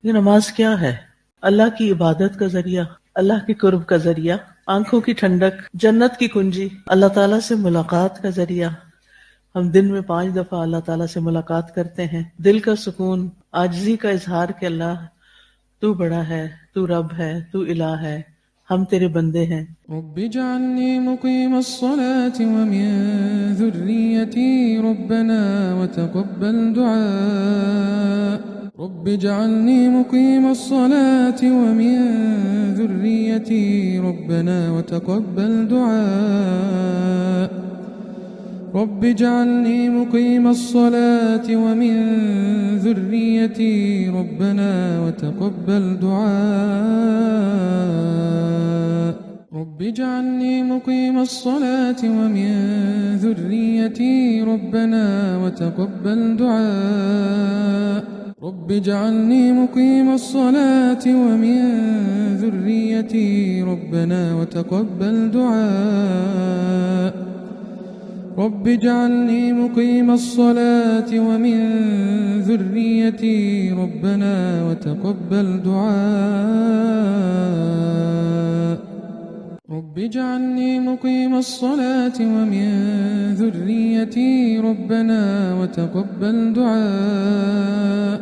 ये नमाज क्या है? अल्लाह की इबादत का जरिया, अल्लाह के कुर्ब का जरिया, आंखों की ठंडक, जन्नत की कुंजी, अल्लाह ताला से मुलाकात का जरिया। हम दिन में 5 दफा अल्लाह ताला से मुलाकात करते हैं। दिल का सुकून, आजिज़ी का इजहार कि अल्लाह तू बड़ा है, तू रब है, तू इलाह है, हम तेरे बंदे हैं। رب اجعلني مقيم الصلاة ومن ذريتي ربنا وتقبل دعاء رب اجعلني مقيم الصلاة ومن ذريتي ربنا وتقبل دعاء رب اجعلني مقيم الصلاة ومن ذريتي ربنا وتقبل دعاء رب اجعلني مقيم الصلاة ومن ذريتي ربنا وتقبل دعاء رب اجعلني مقيم الصلاة ومن ذريتي ربنا وتقبل دعاء رب اجعلني مقيم الصلاة ومن ذريتي ربنا وتقبل دعاء رب اجعلني مقيم الصلاة ومن ذريتي ربنا وتقبل دعاء